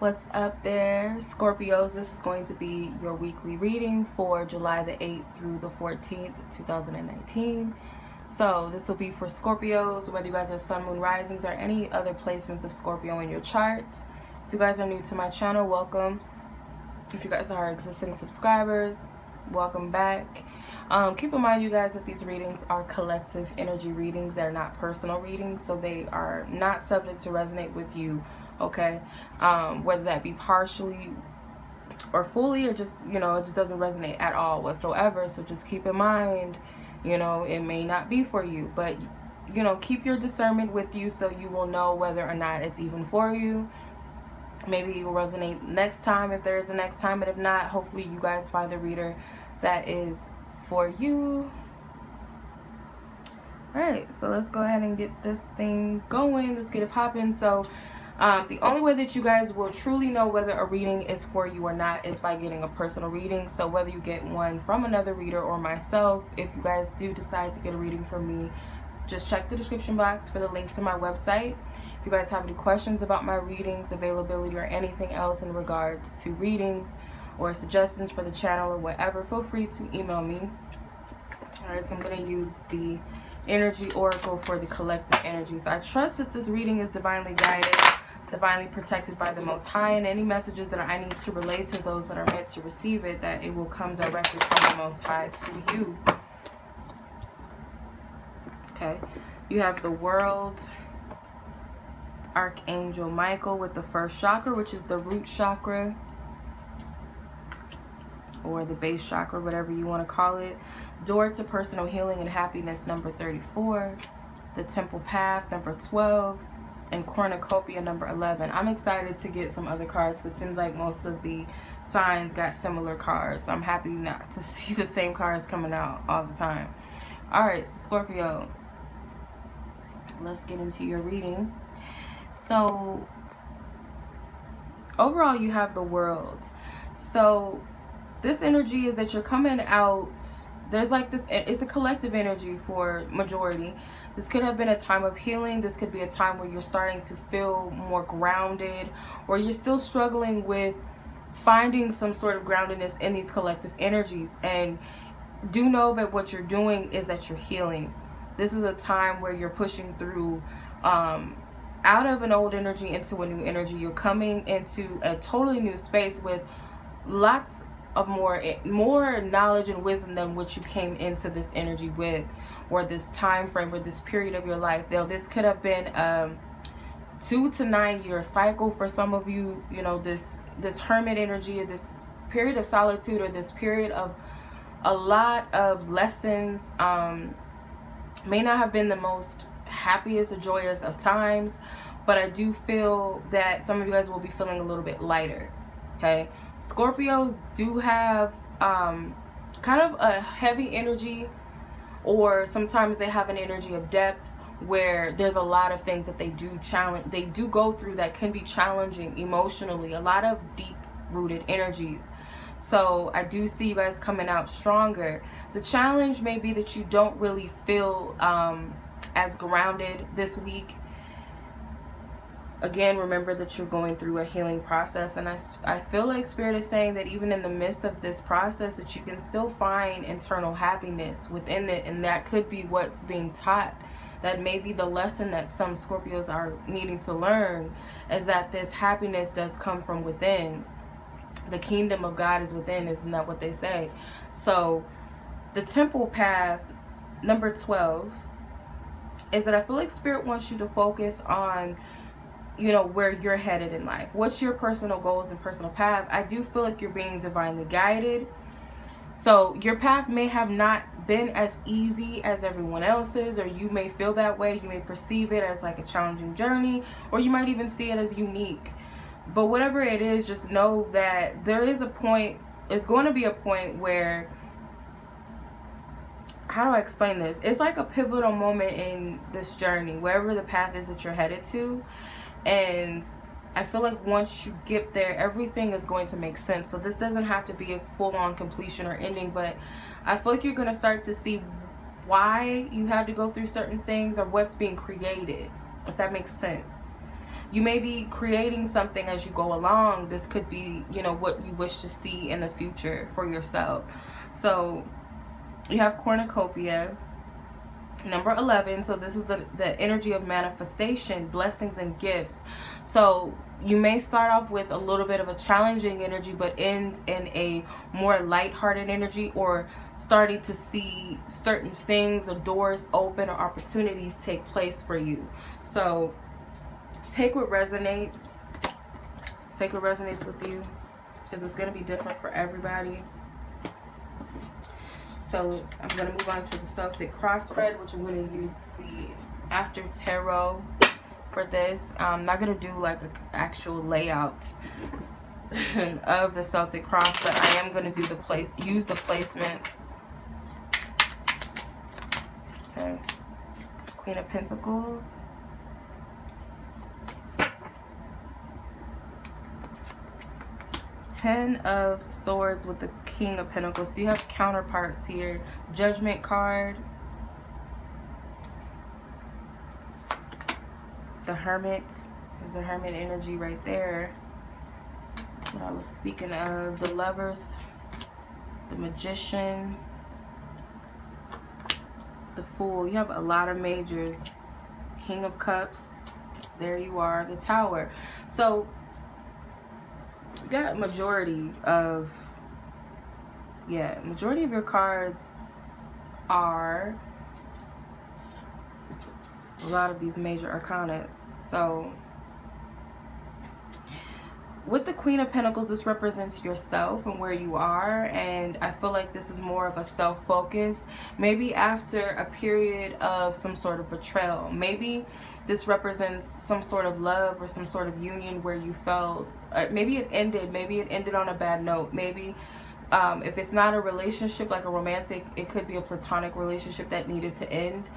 What's up there, Scorpios? This is going to be your weekly reading for July the 8th through the 14th, 2019. So this will be for Scorpios, whether you guys are sun, moon, risings, or any other placements of Scorpio in your chart. If you guys are new to my channel, welcome. If you guys are existing subscribers, welcome back. Keep in mind, you guys, that these readings are collective energy readings. They're not personal readings, so they are not subject to resonate with you, okay? Whether that be partially or fully, or just, it just doesn't resonate at all whatsoever. So just keep in mind, it may not be for you, but keep your discernment with you so you will know whether or not it's even for you. Maybe it will resonate next time if there is a next time, but if not, hopefully you guys find the reader that is for you. Alright, so let's go ahead and get this thing going. Let's get it popping. So the only way that you guys will truly know whether a reading is for you or not is by getting a personal reading. So whether you get one from another reader or myself, if you guys do decide to get a reading from me, just check the description box for the link to my website. If you guys have any questions about my readings, availability, or anything else in regards to readings or suggestions for the channel or whatever, feel free to email me. Alright, so I'm going to use the energy oracle for the collective energies. I trust that this reading is divinely guided, divinely protected by the Most High, and any messages that I need to relay to those that are meant to receive it, that it will come directly from the Most High to you. Okay, you have the World, Archangel Michael with the first chakra, which is the root chakra or the base chakra, whatever you want to call it. Door to personal healing and happiness, number 34. The Temple Path, number 12. And Cornucopia, number 11. I'm excited to get some other cards because it seems like most of the signs got similar cards. So I'm happy not to see the same cards coming out all the time. Alright, so Scorpio, let's get into your reading. So overall, you have the World. So this energy is that you're coming out. There's like this, it's a collective energy for majority. This could have been a time of healing. This could be a time where you're starting to feel more grounded, or you're still struggling with finding some sort of groundedness in these collective energies. And do know that what you're doing is that you're healing. This is a time where you're pushing through out of an old energy into a new energy. You're coming into a totally new space with lots of more knowledge and wisdom than what you came into this energy with, or this time frame, or this period of your life. Now, this could have been 2 to 9 year cycle for some of you. This hermit energy, this period of solitude, or this period of a lot of lessons. May not have been the most happiest or joyous of times, but I do feel that some of you guys will be feeling a little bit lighter. Okay, Scorpios do have kind of a heavy energy, or sometimes they have an energy of depth where there's a lot of things that they do go through that can be challenging emotionally, a lot of deep rooted energies. So I do see you guys coming out stronger. The challenge may be that you don't really feel as grounded this week. Again, remember that you're going through a healing process, and I feel like Spirit is saying that even in the midst of this process, that you can still find internal happiness within it, and that could be what's being taught. That may be the lesson that some Scorpios are needing to learn, is that this happiness does come from within. The kingdom of God is within, isn't that what they say? So the Temple Path, number 12, is that I feel like Spirit wants you to focus on where you're headed in life. What's your personal goals and personal path? I do feel like you're being divinely guided. So your path may have not been as easy as everyone else's, or you may feel that way. You may perceive it as like a challenging journey, or you might even see it as unique. But whatever it is, just know that there is a point, it's going to be a point where, how do I explain this? It's like a pivotal moment in this journey, wherever the path is that you're headed to. And I feel like once you get there, everything is going to make sense. So this doesn't have to be a full-on completion or ending, but I feel like you're going to start to see why you had to go through certain things, or what's being created, if that makes sense. you may be creating something as you go along. This could be, you know, what you wish to see in the future for yourself. So you have cornucopia, number 11. So this is the energy of manifestation, blessings and gifts. So you may start off with a little bit of a challenging energy, but end in a more lighthearted energy, or starting to see certain things or doors open or opportunities take place for you. So take what resonates. Take what resonates with you, because it's going to be different for everybody. So I'm going to move on to the Celtic cross spread, which I'm going to use the After Tarot for this. I'm not going to do like an actual layout of the Celtic cross, but I am going to do use the placements. Okay. Queen of Pentacles. Ten of Swords with the King of Pentacles. So you have counterparts here. Judgment card. The Hermit. There's a Hermit energy right there. What I was speaking of. The Lovers. The Magician. The Fool. You have a lot of majors. King of Cups. There you are. The Tower. So you got majority of your cards are a lot of these major arcanas. So with the Queen of Pentacles, this represents yourself and where you are, and I feel like this is more of a self-focus. Maybe after a period of some sort of betrayal. Maybe this represents some sort of love or some sort of union where you felt, maybe it ended on a bad note. Maybe if it's not a relationship like a romantic, it could be a platonic relationship that needed to end.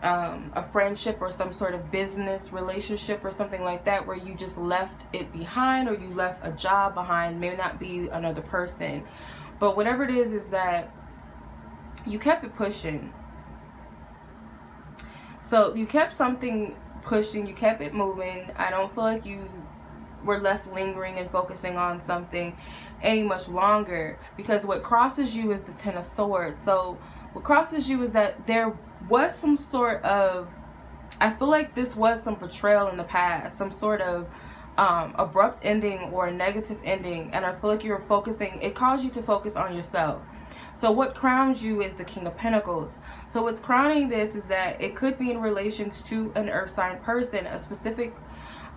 A friendship or some sort of business relationship or something like that, where you just left it behind, or you left a job behind. May not be another person, but whatever it is that you kept it pushing. So you kept something pushing, you kept it moving. I don't feel like you were left lingering and focusing on something any much longer, because what crosses you is the Ten of Swords. So what crosses you is that there was some sort of, I feel like this was some betrayal in the past, some sort of abrupt ending or a negative ending, and I feel like you're focusing, it caused you to focus on yourself. So what crowns you is the King of Pentacles. So what's crowning this is that it could be in relations to an earth sign person, a specific,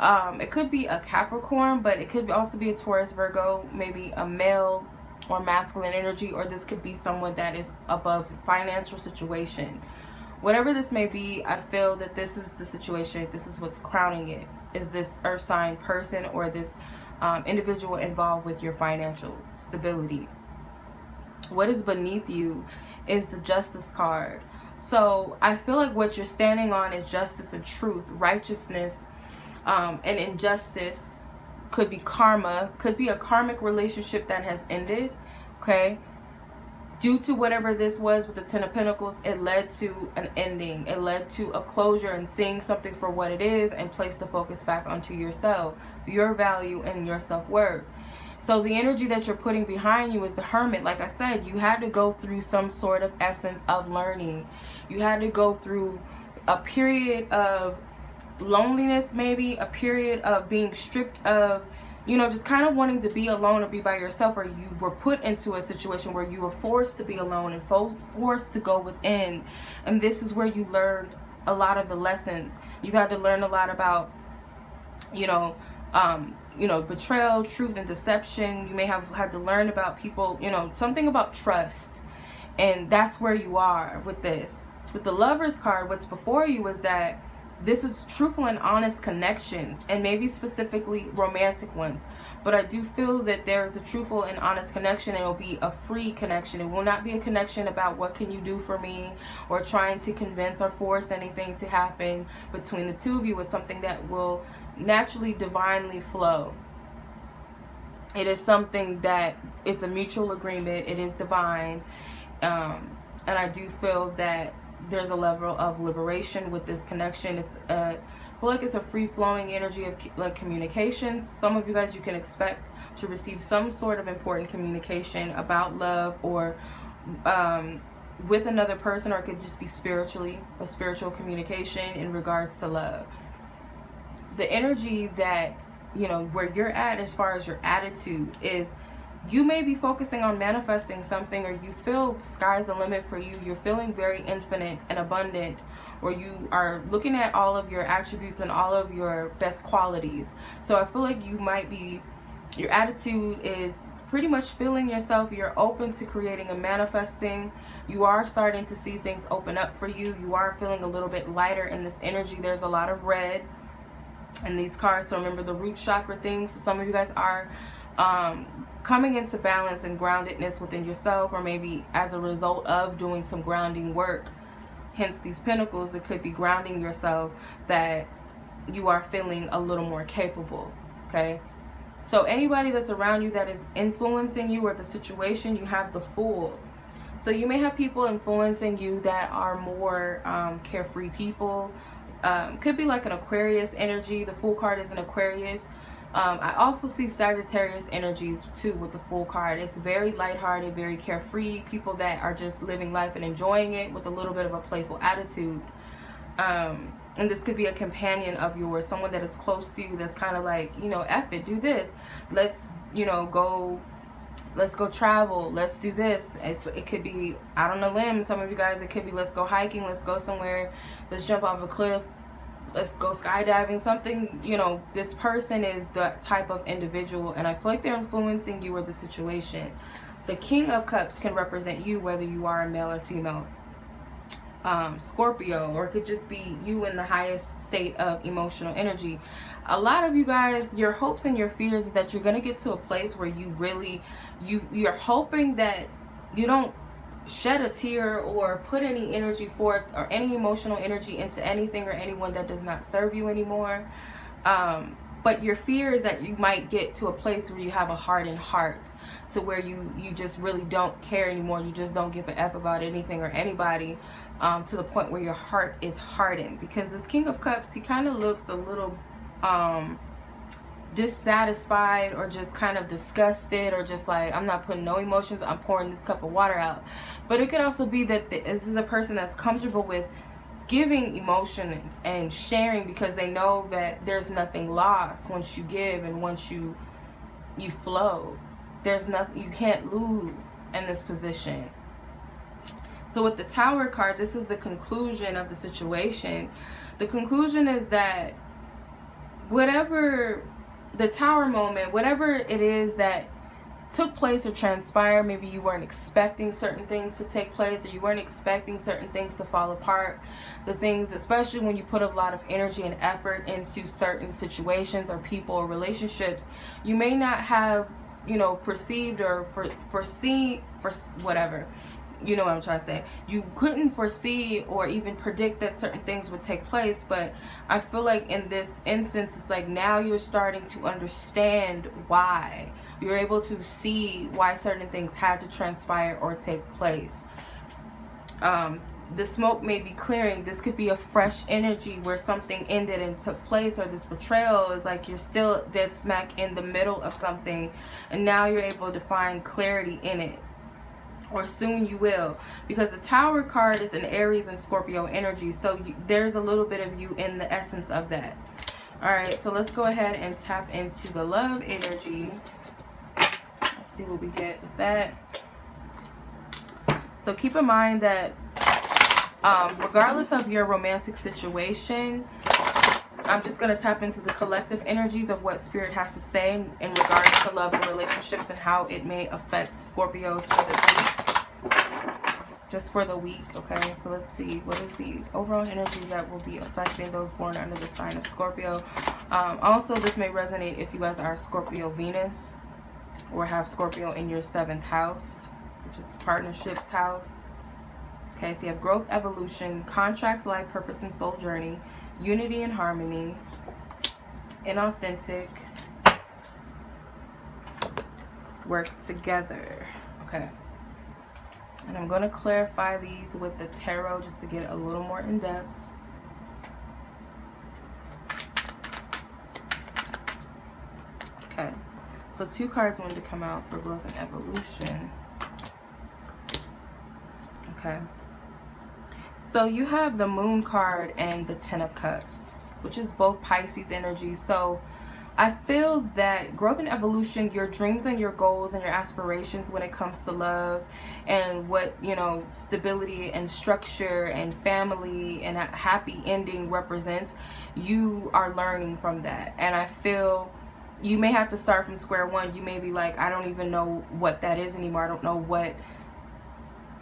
it could be a Capricorn, but it could also be a Taurus, Virgo, maybe a male or masculine energy, or this could be someone that is above financial situation. Whatever this may be, I feel that this is the situation. This is what's crowning it, is this earth sign person or this individual involved with your financial stability. What is beneath you is the Justice card. So I feel like what you're standing on is justice and truth, righteousness, and injustice. Could be karma, could be a karmic relationship that has ended, okay? Due to whatever this was with the Ten of Pentacles, it led to an ending. It led to a closure and seeing something for what it is and place the focus back onto yourself, your value and your self-worth. So the energy that you're putting behind you is the Hermit. Like I said, you had to go through some sort of essence of learning. You had to go through a period of loneliness, maybe a period of being stripped of, you know, just kind of wanting to be alone or be by yourself, or you were put into a situation where you were forced to be alone and forced to go within. And this is where you learned a lot of the lessons. You had to learn a lot about, betrayal, truth, and deception. You may have had to learn about people, something about trust. And that's where you are with this. With the Lovers card, what's before you is that this is truthful and honest connections, and maybe specifically romantic ones. But I do feel that there is a truthful and honest connection, and it will be a free connection. It will not be a connection about what can you do for me, or trying to convince or force anything to happen between the two of you. It's something that will naturally, divinely flow. It is something that it's a mutual agreement. It is divine. And I do feel that there's a level of liberation with this connection. It's I feel like it's a free-flowing energy of like communications. Some of you guys, you can expect to receive some sort of important communication about love, or with another person, or it could just be spiritually, a spiritual communication in regards to love. The energy that, you know, where you're at as far as your attitude is, you may be focusing on manifesting something, or you feel sky's the limit for you. You're feeling very infinite and abundant, or you are looking at all of your attributes and all of your best qualities. So I feel like you might be, your attitude is pretty much feeling yourself. You're open to creating and manifesting. You are starting to see things open up for you. You are feeling a little bit lighter in this energy. There's a lot of red in these cards. So remember the root chakra things. So some of you guys are coming into balance and groundedness within yourself, or maybe as a result of doing some grounding work, hence these pentacles. It could be grounding yourself, that you are feeling a little more capable. Okay, so anybody that's around you that is influencing you, or the situation, you have the Fool. So you may have people influencing you that are more carefree people. Could be like an Aquarius energy. The Fool card is an Aquarius. I also see Sagittarius energies too with the Fool card. It's very lighthearted, very carefree. People that are just living life and enjoying it with a little bit of a playful attitude. And this could be a companion of yours, someone that is close to you, that's kind of like, you know, F it, do this. Let's, you know, let's go travel. Let's do this. It could be out on a limb. Some of you guys, it could be let's go hiking. Let's go somewhere. Let's jump off a cliff. Let's go skydiving, something, you know. This person is that type of individual, and I feel like they're influencing you or the situation. The King of Cups can represent you, whether you are a male or female. Scorpio, or it could just be you in the highest state of emotional energy. A lot of you guys, your hopes and your fears is that you're going to get to a place where you really, you're hoping that you don't shed a tear or put any energy forth, or any emotional energy into anything or anyone that does not serve you anymore. But your fear is that you might get to a place where you have a hardened heart, to where you just really don't care anymore. You just don't give a F about anything or anybody, to the point where your heart is hardened. Because this King of Cups, he kind of looks a little dissatisfied, or just kind of disgusted, or just like, I'm not putting no emotions, I'm pouring this cup of water out. But it could also be that this is a person that's comfortable with giving emotions and sharing, because they know that there's nothing lost once you give, and once you flow. There's nothing, you can't lose in this position. So with the Tower card, this is the conclusion of the situation. The conclusion is that whatever the Tower moment, whatever it is that took place or transpired, maybe you weren't expecting certain things to take place, or you weren't expecting certain things to fall apart. The things, especially when you put a lot of energy and effort into certain situations or people or relationships, you may not have, you know, perceived or foresee, whatever, you know what I'm trying to say. You couldn't foresee or even predict that certain things would take place. But I feel like in this instance, it's like now you're starting to understand why. You're able to see why certain things had to transpire or take place. The smoke may be clearing. This could be a fresh energy where something ended and took place, or this betrayal is like you're still dead smack in the middle of something, and now you're able to find clarity in it. Or soon you will, because the Tower card is an Aries and Scorpio energy, so there's a little bit of you in the essence of that. All right, so let's go ahead and tap into the love energy. Let's see what we get with that. So keep in mind that regardless of your romantic situation, I'm just going to tap into the collective energies of what Spirit has to say in regards to love and relationships, and how it may affect Scorpios for this week. Just for the week, okay? So let's see. What is the overall energy that will be affecting those born under the sign of Scorpio? Also, this may resonate if you guys are Scorpio Venus, or have Scorpio in your 7th house, which is the partnerships house. Okay, so you have growth, evolution, contracts, life, purpose, and soul journey, unity and harmony, inauthentic, work together. Okay, and I'm going to clarify these with the tarot just to get a little more in depth. Okay. So 2 cards wanted to come out for growth and evolution. Okay. So you have the Moon card and the 10 of Cups, which is both Pisces energy. So I feel that growth and evolution, your dreams and your goals and your aspirations when it comes to love and what, you know, stability and structure and family and a happy ending represents, you are learning from that. And I feel you may have to start from square one. You may be like, I don't even know what that is anymore. I don't know what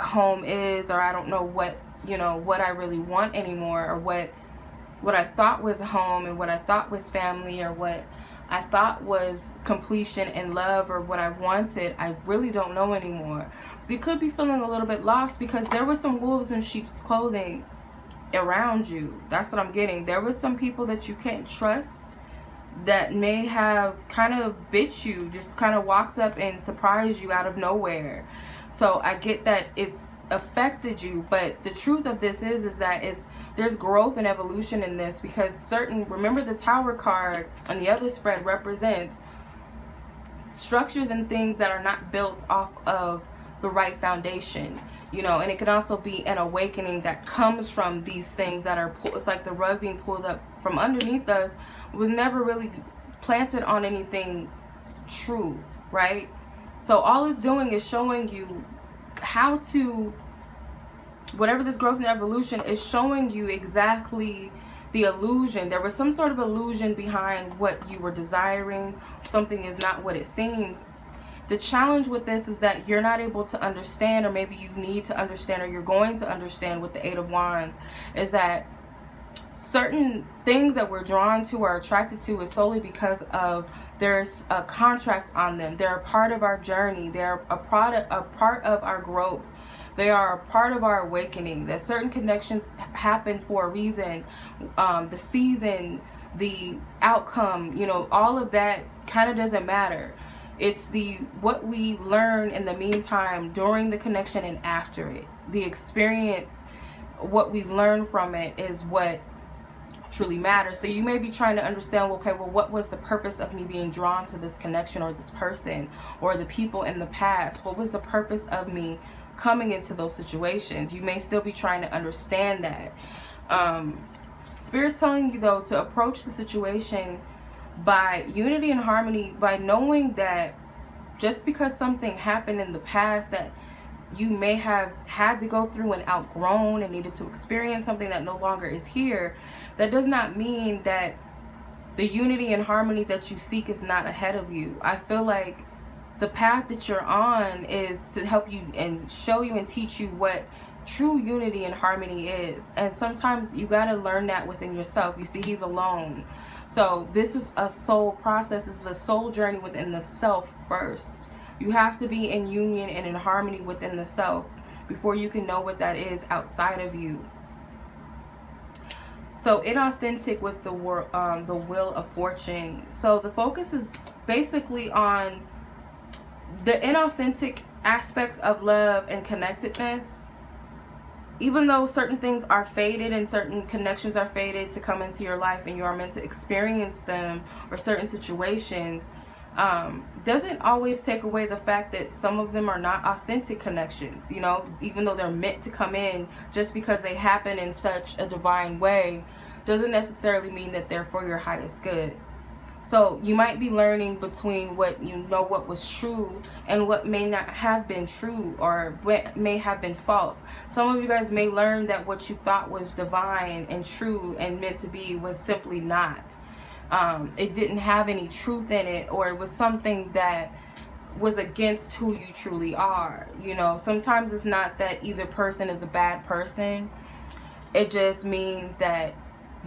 home is, or I don't know what, you know, what I really want anymore, or what I thought was home and what I thought was family, or what I thought was completion and love, or what I wanted. I really don't know anymore. So you could be feeling a little bit lost because there was some wolves in sheep's clothing around you. That's what I'm getting. There was some people that you can't trust that may have kind of bit you, just kind of walked up and surprised you out of nowhere. So I get that it's affected you, but the truth of this is that there's growth and evolution in this, because remember the Tower card on the other spread represents structures and things that are not built off of the right foundation, you know. And it could also be an awakening that comes from these things that are it's like the rug being pulled up from underneath us, was never really planted on anything true, right? So all it's doing is showing you how to, whatever this growth and evolution is showing you exactly the illusion. There was some sort of illusion behind what you were desiring. Something is not what it seems. The challenge with this is that you're not able to understand, or maybe you need to understand, or you're going to understand with the 8 of Wands, is that certain things that we're drawn to or attracted to is solely because of there's a contract on them. They're a part of our journey. They're a part of our growth. They are a part of our awakening. That certain connections happen for a reason. The season, the outcome, you know, all of that kind of doesn't matter. It's what we learn in the meantime, during the connection and after it. The experience, what we learn from it is what truly matters. So you may be trying to understand, okay, well, what was the purpose of me being drawn to this connection or this person or the people in the past? What was the purpose of me coming into those situations? You may still be trying to understand that. Spirit's telling you, though, to approach the situation by unity and harmony, by knowing that just because something happened in the past that you may have had to go through and outgrown and needed to experience something that no longer is here, that does not mean that the unity and harmony that you seek is not ahead of you. I feel like the path that you're on is to help you and show you and teach you what true unity and harmony is. And sometimes you got to learn that within yourself. You see, he's alone. So this is a soul process. This is a soul journey within the self first. You have to be in union and in harmony within the self before you can know what that is outside of you. So inauthentic with the Wheel of Fortune. So the focus is basically on the inauthentic aspects of love and connectedness. Even though certain things are fated and certain connections are fated to come into your life and you are meant to experience them, or certain situations, doesn't always take away the fact that some of them are not authentic connections. You know, even though they're meant to come in, just because they happen in such a divine way doesn't necessarily mean that they're for your highest good. So you might be learning between what you know what was true and what may not have been true, or what may have been false. Some of you guys may learn that what you thought was divine and true and meant to be was simply not. It didn't have any truth in it, or it was something that was against who you truly are. You know, sometimes it's not that either person is a bad person. It just means that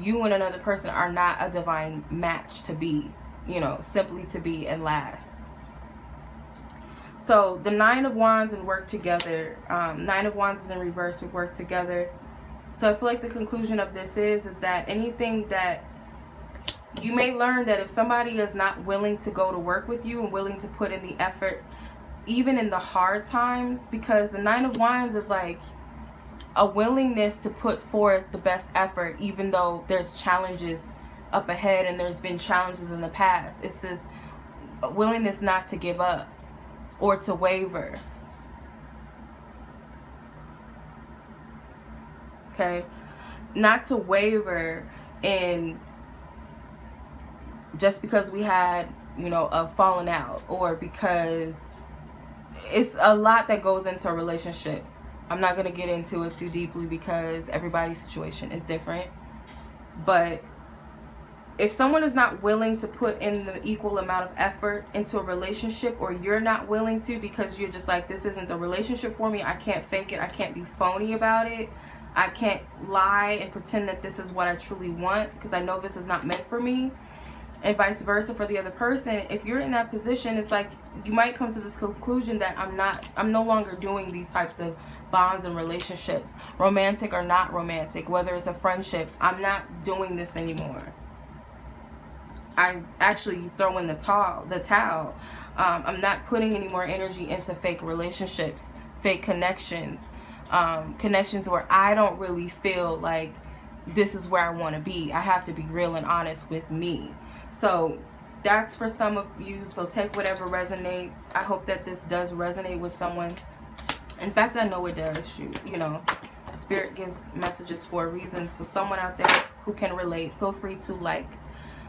you and another person are not a divine match to be, you know, simply to be and last. So the 9 of Wands and work together. 9 of Wands is in reverse with work together. So I feel like the conclusion of this is that anything that you may learn, that if somebody is not willing to go to work with you and willing to put in the effort, even in the hard times, because the 9 of Wands is like a willingness to put forth the best effort, even though there's challenges up ahead and there's been challenges in the past. It's this a willingness not to give up or to waver. Okay? Not to waver in just because we had, you know, a falling out, or because it's a lot that goes into a relationship. I'm not going to get into it too deeply because everybody's situation is different. But if someone is not willing to put in the equal amount of effort into a relationship, or you're not willing to because you're just like, this isn't the relationship for me, I can't fake it, I can't be phony about it, I can't lie and pretend that this is what I truly want because I know this is not meant for me, and vice versa for the other person. If you're in that position, it's like you might come to this conclusion that I'm no longer doing these types of bonds and relationships, romantic or not romantic, whether it's a friendship. I'm not doing this anymore. I actually throw in the towel. I'm not putting any more energy into fake relationships, fake connections, connections where I don't really feel like this is where I want to be. I have to be real and honest with me. So that's for some of you. So take whatever resonates. I hope that this does resonate with someone. In fact, I know it does. You know, Spirit gives messages for a reason. So someone out there who can relate, feel free to like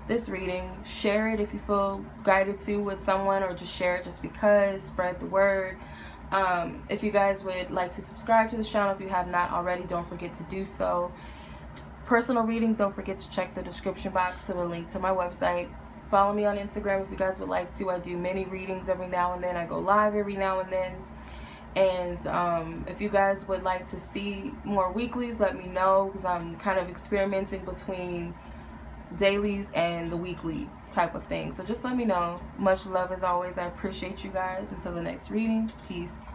this reading, share it if you feel guided to with someone, or just share it just because, spread the word. If you guys would like to subscribe to this channel, if you have not already, don't forget to do so. Personal readings, don't forget to check the description box to the link to my website. Follow me on Instagram if you guys would like to. I do mini readings every now and then. I go live every now and then. And if you guys would like to see more weeklies, let me know, because I'm kind of experimenting between dailies and the weekly type of thing. So just let me know. Much love as always. I appreciate you guys. Until the next reading, peace.